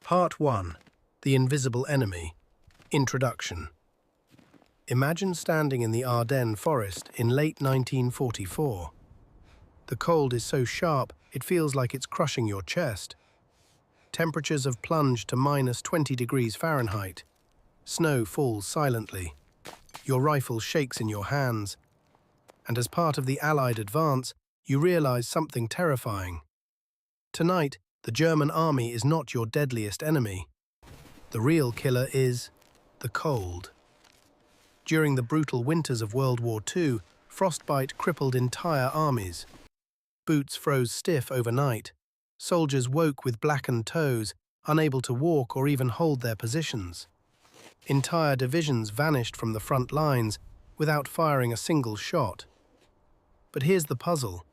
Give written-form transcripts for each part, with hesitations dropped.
Part 1. The Invisible Enemy. Introduction. Imagine standing in the Ardennes forest in late 1944. The cold is so sharp it feels like it's crushing your chest. Temperatures have plunged to -20 degrees Fahrenheit. Snow falls silently. Your rifle shakes in your hands. And as part of the Allied advance, you realize something terrifying. Tonight, the German army is not your deadliest enemy. The real killer is the cold. During the brutal winters of World War II, frostbite crippled entire armies. Boots froze stiff overnight. Soldiers woke with blackened toes, unable to walk or even hold their positions. Entire divisions vanished from the front lines without firing a single shot. But here's the puzzle.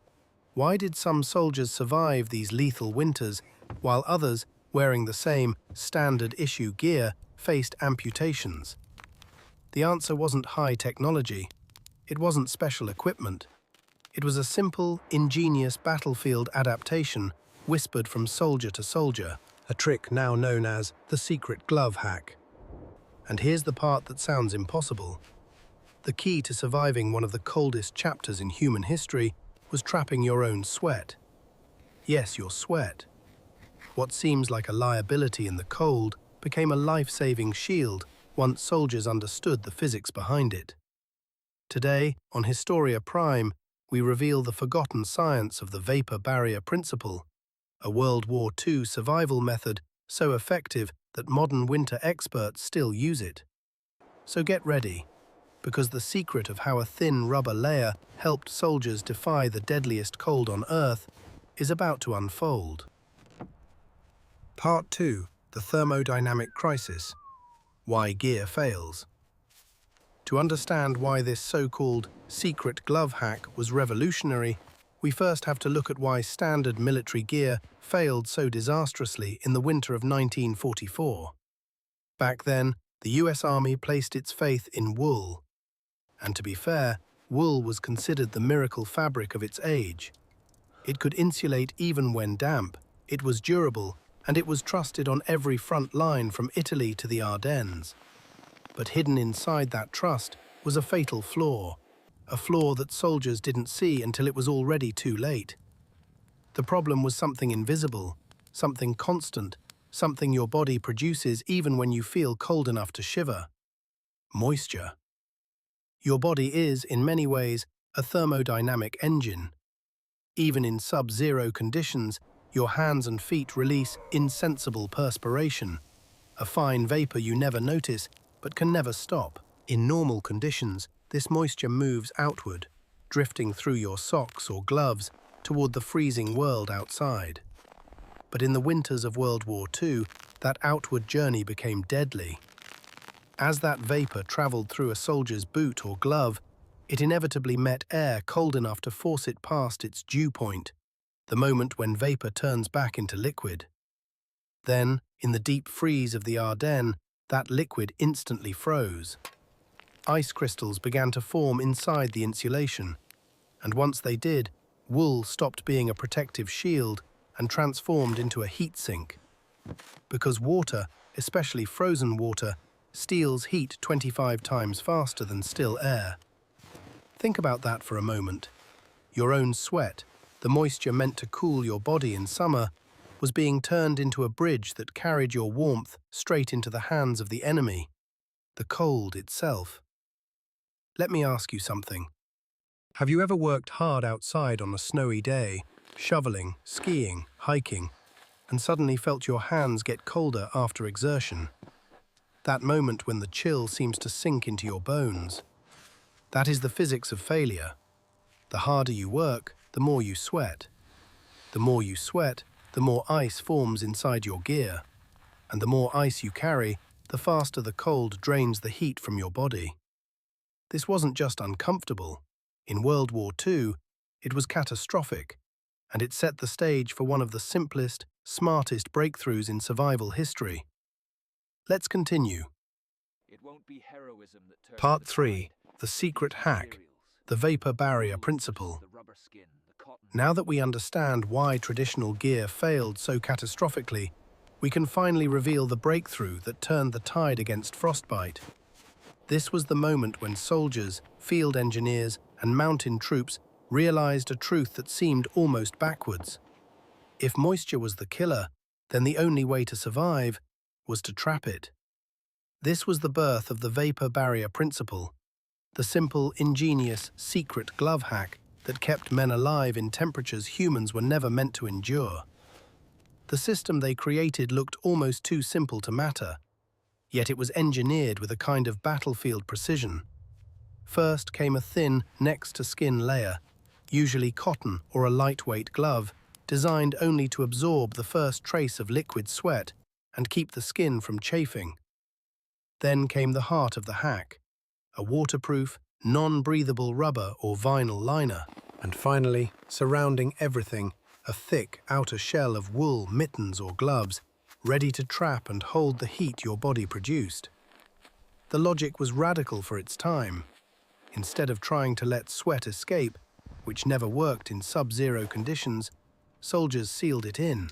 Why did some soldiers survive these lethal winters, while others, wearing the same standard-issue gear, faced amputations? The answer wasn't high technology. It wasn't special equipment. It was a simple, ingenious battlefield adaptation whispered from soldier to soldier, a trick now known as the secret glove hack. And here's the part that sounds impossible. The key to surviving one of the coldest chapters in human history was trapping your own sweat. Yes, your sweat. What seems like a liability in the cold became a life-saving shield once soldiers understood the physics behind it. Today, on Historia Prime, we reveal the forgotten science of the vapor barrier principle, a World War II survival method so effective that modern winter experts still use it. So get ready, because the secret of how a thin rubber layer helped soldiers defy the deadliest cold on Earth is about to unfold. Part 2. The Thermodynamic Crisis. Why gear fails. To understand why this so-called secret glove hack was revolutionary, we first have to look at why standard military gear failed so disastrously in the winter of 1944. Back then, the US Army placed its faith in wool. And to be fair, wool was considered the miracle fabric of its age. It could insulate even when damp, it was durable, and it was trusted on every front line from Italy to the Ardennes. But hidden inside that trust was a fatal flaw, a flaw that soldiers didn't see until it was already too late. The problem was something invisible, something constant, something your body produces even when you feel cold enough to shiver. Moisture. Your body is, in many ways, a thermodynamic engine. Even in sub-zero conditions, your hands and feet release insensible perspiration, a fine vapor you never notice but can never stop. In normal conditions, this moisture moves outward, drifting through your socks or gloves toward the freezing world outside. But in the winters of World War II, that outward journey became deadly. As that vapor traveled through a soldier's boot or glove, it inevitably met air cold enough to force it past its dew point, the moment when vapor turns back into liquid. Then, in the deep freeze of the Ardennes, that liquid instantly froze. Ice crystals began to form inside the insulation, and once they did, wool stopped being a protective shield and transformed into a heat sink. Because water, especially frozen water, steals heat 25 times faster than still air. Think about that for a moment. Your own sweat, the moisture meant to cool your body in summer, was being turned into a bridge that carried your warmth straight into the hands of the enemy, the cold itself. Let me ask you something. Have you ever worked hard outside on a snowy day, shoveling, skiing, hiking, and suddenly felt your hands get colder after exertion? That moment when the chill seems to sink into your bones. That is the physics of failure. The harder you work, the more you sweat. The more you sweat, the more ice forms inside your gear. And the more ice you carry, the faster the cold drains the heat from your body. This wasn't just uncomfortable. In World War II, it was catastrophic, and it set the stage for one of the simplest, smartest breakthroughs in survival history. Let's continue. Part 3. The Secret Hack. The Vapor Barrier Principle. Now that we understand why traditional gear failed so catastrophically, we can finally reveal the breakthrough that turned the tide against frostbite. This was the moment when soldiers, field engineers, and mountain troops realized a truth that seemed almost backwards. If moisture was the killer, then the only way to survive was to trap it. This was the birth of the vapor barrier principle, the simple, ingenious, secret glove hack that kept men alive in temperatures humans were never meant to endure. The system they created looked almost too simple to matter, yet it was engineered with a kind of battlefield precision. First came a thin, next-to-skin layer, usually cotton or a lightweight glove, designed only to absorb the first trace of liquid sweat and keep the skin from chafing. Then came the heart of the hack, a waterproof, non-breathable rubber or vinyl liner. And finally, surrounding everything, a thick outer shell of wool, mittens or gloves, ready to trap and hold the heat your body produced. The logic was radical for its time. Instead of trying to let sweat escape, which never worked in sub-zero conditions, soldiers sealed it in.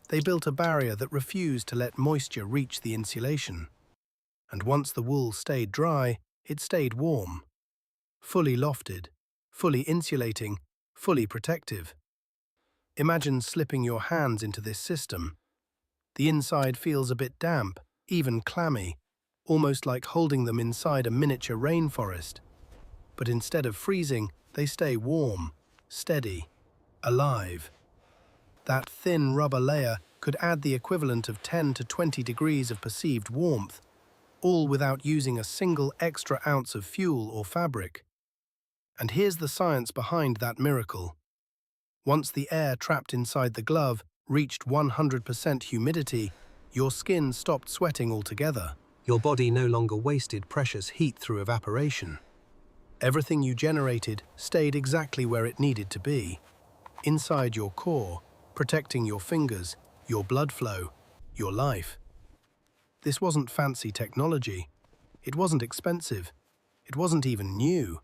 They built a barrier that refused to let moisture reach the insulation. And once the wool stayed dry, it stayed warm. Fully lofted, fully insulating, fully protective. Imagine slipping your hands into this system. The inside feels a bit damp, even clammy, almost like holding them inside a miniature rainforest. But instead of freezing, they stay warm, steady, alive. That thin rubber layer could add the equivalent of 10 to 20 degrees of perceived warmth, all without using a single extra ounce of fuel or fabric. And here's the science behind that miracle. Once the air trapped inside the glove reached 100% humidity, your skin stopped sweating altogether. Your body no longer wasted precious heat through evaporation. Everything you generated stayed exactly where it needed to be, inside your core, protecting your fingers, your blood flow, your life. This wasn't fancy technology. It wasn't expensive. It wasn't even new.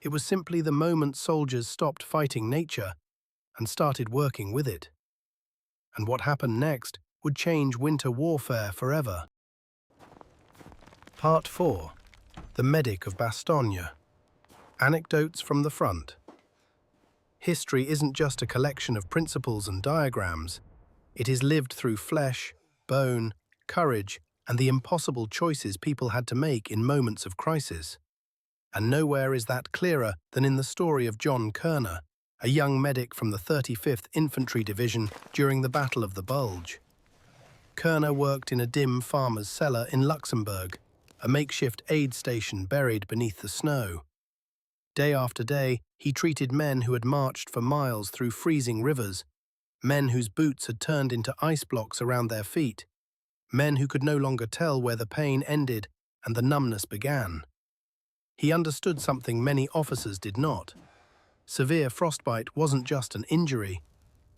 It was simply the moment soldiers stopped fighting nature and started working with it. And what happened next would change winter warfare forever. Part 4. The Medic of Bastogne. Anecdotes from the front. History isn't just a collection of principles and diagrams. It is lived through flesh, bone, courage, and the impossible choices people had to make in moments of crisis. And nowhere is that clearer than in the story of John Kerner, a young medic from the 35th Infantry Division during the Battle of the Bulge. Kerner worked in a dim farmer's cellar in Luxembourg, a makeshift aid station buried beneath the snow. Day after day, he treated men who had marched for miles through freezing rivers, men whose boots had turned into ice blocks around their feet, men who could no longer tell where the pain ended and the numbness began. He understood something many officers did not. Severe frostbite wasn't just an injury.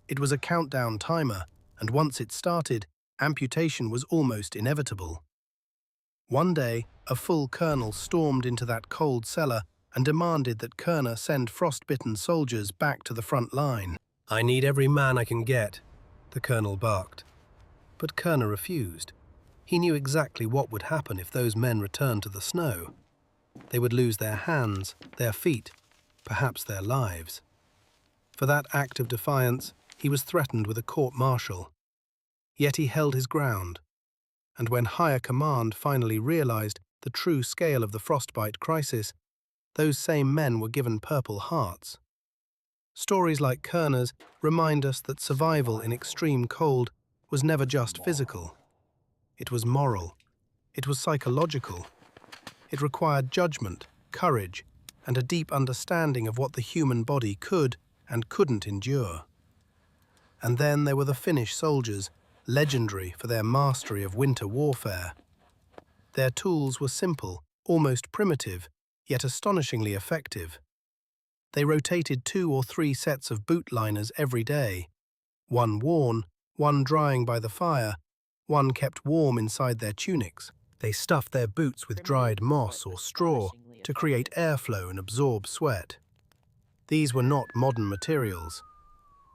It was a countdown timer, and once it started, amputation was almost inevitable. One day, a full colonel stormed into that cold cellar and demanded that Kerner send frostbitten soldiers back to the front line. "I need every man I can get," the colonel barked. But Kerner refused. He knew exactly what would happen if those men returned to the snow. They would lose their hands, their feet, perhaps their lives. For that act of defiance, he was threatened with a court-martial. Yet he held his ground. And when higher command finally realized the true scale of the frostbite crisis, those same men were given Purple Hearts. Stories like Kerner's remind us that survival in extreme cold was never just physical. It was moral. It was psychological. It required judgment, courage, and a deep understanding of what the human body could and couldn't endure. And then there were the Finnish soldiers, legendary for their mastery of winter warfare. Their tools were simple, almost primitive, yet astonishingly effective. They rotated 2 or 3 sets of boot liners every day, one worn, one drying by the fire, one kept warm inside their tunics. They stuffed their boots with dried moss or straw to create airflow and absorb sweat. These were not modern materials.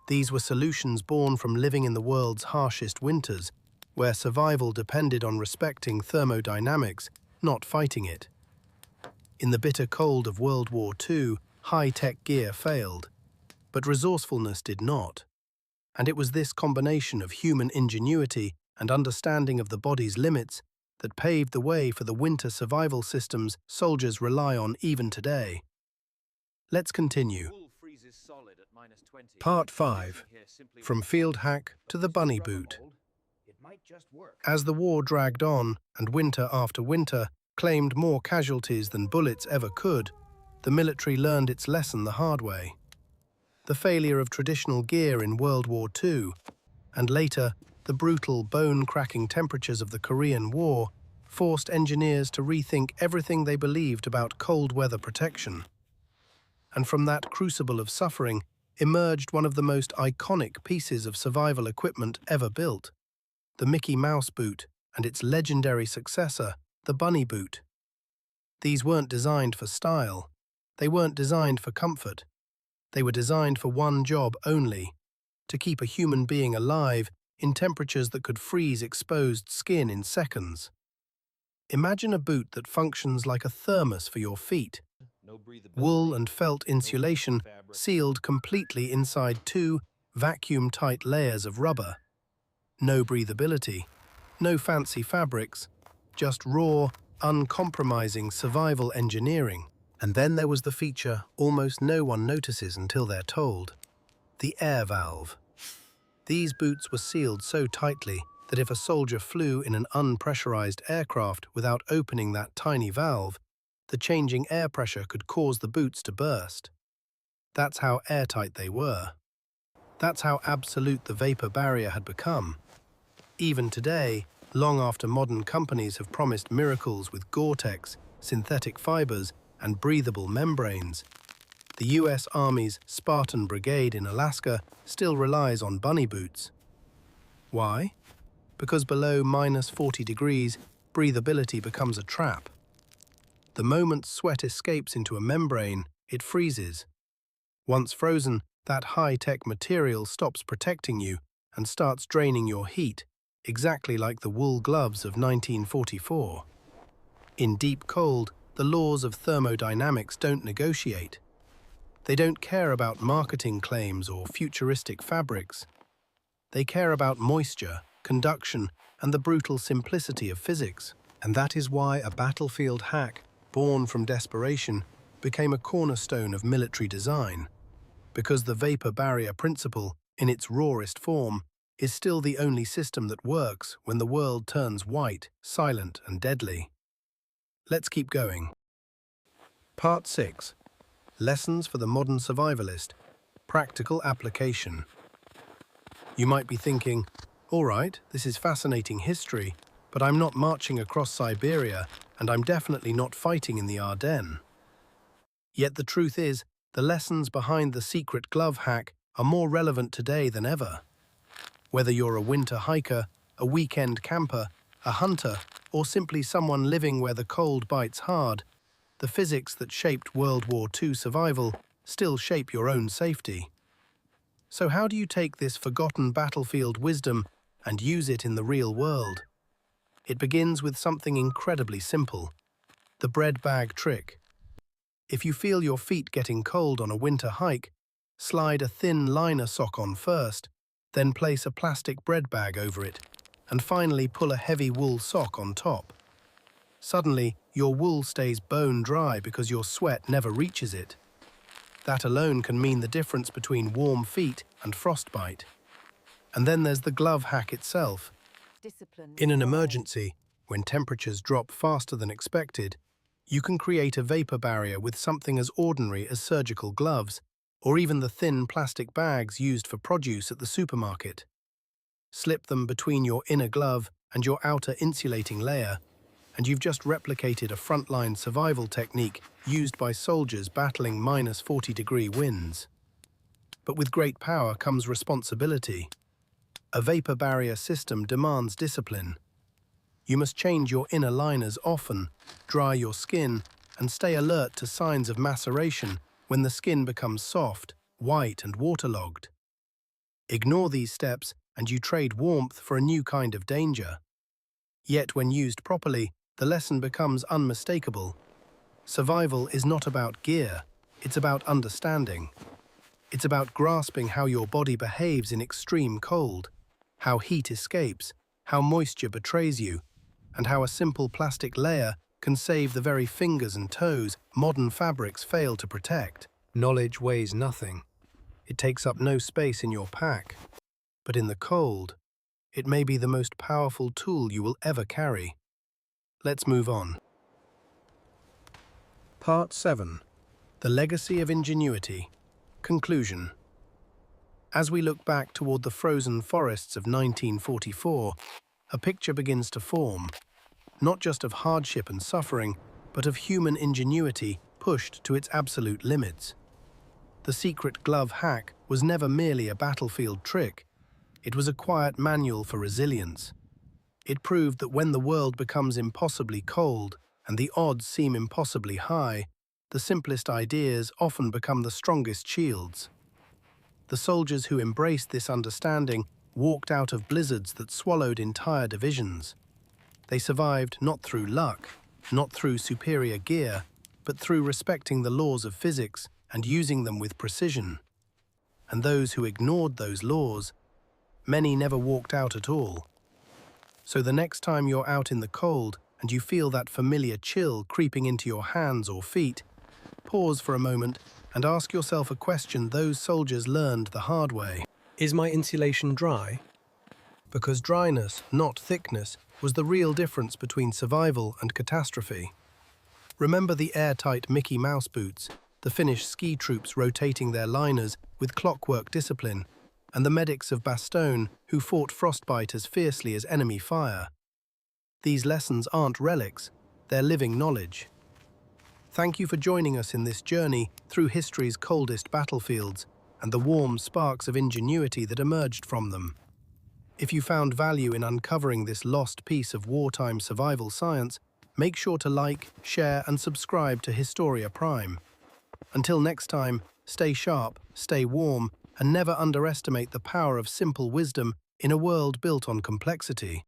These were solutions born from living in the world's harshest winters, where survival depended on respecting thermodynamics, not fighting it. In the bitter cold of World War II, high-tech gear failed, but resourcefulness did not. And it was this combination of human ingenuity and understanding of the body's limits that paved the way for the winter survival systems soldiers rely on even today. Let's continue. Part 5. From field hack to the bunny boot. As the war dragged on and winter after winter claimed more casualties than bullets ever could, the military learned its lesson the hard way. The failure of traditional gear in World War II, and later the brutal bone-cracking temperatures of the Korean War, forced engineers to rethink everything they believed about cold weather protection. And from that crucible of suffering emerged one of the most iconic pieces of survival equipment ever built, the Mickey Mouse boot and its legendary successor, the bunny boot. These weren't designed for style. They weren't designed for comfort. They were designed for one job only: to keep a human being alive in temperatures that could freeze exposed skin in seconds. Imagine a boot that functions like a thermos for your feet. Wool and felt insulation sealed completely inside two vacuum-tight layers of rubber. No breathability, no fancy fabrics, just raw, uncompromising survival engineering. And then there was the feature almost no one notices until they're told: the air valve. These boots were sealed so tightly that if a soldier flew in an unpressurized aircraft without opening that tiny valve, the changing air pressure could cause the boots to burst. That's how airtight they were. That's how absolute the vapor barrier had become. Even today, long after modern companies have promised miracles with Gore-Tex, synthetic fibers, and breathable membranes, the US Army's Spartan Brigade in Alaska still relies on bunny boots. Why? Because below -40 degrees, breathability becomes a trap. The moment sweat escapes into a membrane, it freezes. Once frozen, that high-tech material stops protecting you and starts draining your heat, exactly like the wool gloves of 1944. In deep cold, the laws of thermodynamics don't negotiate. They don't care about marketing claims or futuristic fabrics. They care about moisture, conduction, and the brutal simplicity of physics. And that is why a battlefield hack, born from desperation, became a cornerstone of military design. Because the vapor barrier principle, in its rawest form, is still the only system that works when the world turns white, silent, and deadly. Let's keep going. Part 6. Lessons for the modern survivalist. Practical application. You might be thinking, all right, this is fascinating history, but I'm not marching across Siberia, and I'm definitely not fighting in the Ardennes. Yet the truth is, the lessons behind the secret glove hack are more relevant today than ever. Whether you're a winter hiker, a weekend camper, a hunter, or simply someone living where the cold bites hard, the physics that shaped World War II survival still shape your own safety. So how do you take this forgotten battlefield wisdom and use it in the real world? It begins with something incredibly simple: the bread bag trick. If you feel your feet getting cold on a winter hike, slide a thin liner sock on first, then place a plastic bread bag over it, and finally pull a heavy wool sock on top. Suddenly, your wool stays bone dry because your sweat never reaches it. That alone can mean the difference between warm feet and frostbite. And then there's the glove hack itself. In an emergency, when temperatures drop faster than expected, you can create a vapor barrier with something as ordinary as surgical gloves, or even the thin plastic bags used for produce at the supermarket. Slip them between your inner glove and your outer insulating layer, and you've just replicated a frontline survival technique used by soldiers battling -40-degree winds. But with great power comes responsibility. A vapor barrier system demands discipline. You must change your inner liners often, dry your skin, and stay alert to signs of maceration when the skin becomes soft, white, and waterlogged. Ignore these steps and you trade warmth for a new kind of danger. Yet when used properly, the lesson becomes unmistakable. Survival is not about gear, it's about understanding. It's about grasping how your body behaves in extreme cold, how heat escapes, how moisture betrays you, and how a simple plastic layer can save the very fingers and toes modern fabrics fail to protect. Knowledge weighs nothing. It takes up no space in your pack. But in the cold, it may be the most powerful tool you will ever carry. Let's move on. Part 7. The Legacy of Ingenuity. Conclusion. As we look back toward the frozen forests of 1944, a picture begins to form, not just of hardship and suffering, but of human ingenuity pushed to its absolute limits. The secret glove hack was never merely a battlefield trick. It was a quiet manual for resilience. It proved that when the world becomes impossibly cold and the odds seem impossibly high, the simplest ideas often become the strongest shields. The soldiers who embraced this understanding walked out of blizzards that swallowed entire divisions. They survived not through luck, not through superior gear, but through respecting the laws of physics and using them with precision. And those who ignored those laws, many never walked out at all. So the next time you're out in the cold and you feel that familiar chill creeping into your hands or feet, pause for a moment and ask yourself a question those soldiers learned the hard way. Is my insulation dry? Because dryness, not thickness, was the real difference between survival and catastrophe. Remember the airtight Mickey Mouse boots, the Finnish ski troops rotating their liners with clockwork discipline, and the medics of Bastogne who fought frostbite as fiercely as enemy fire. These lessons aren't relics, they're living knowledge. Thank you for joining us in this journey through history's coldest battlefields and the warm sparks of ingenuity that emerged from them. If you found value in uncovering this lost piece of wartime survival science, make sure to like, share, and subscribe to Historia Prime. Until next time, stay sharp, stay warm, and never underestimate the power of simple wisdom in a world built on complexity.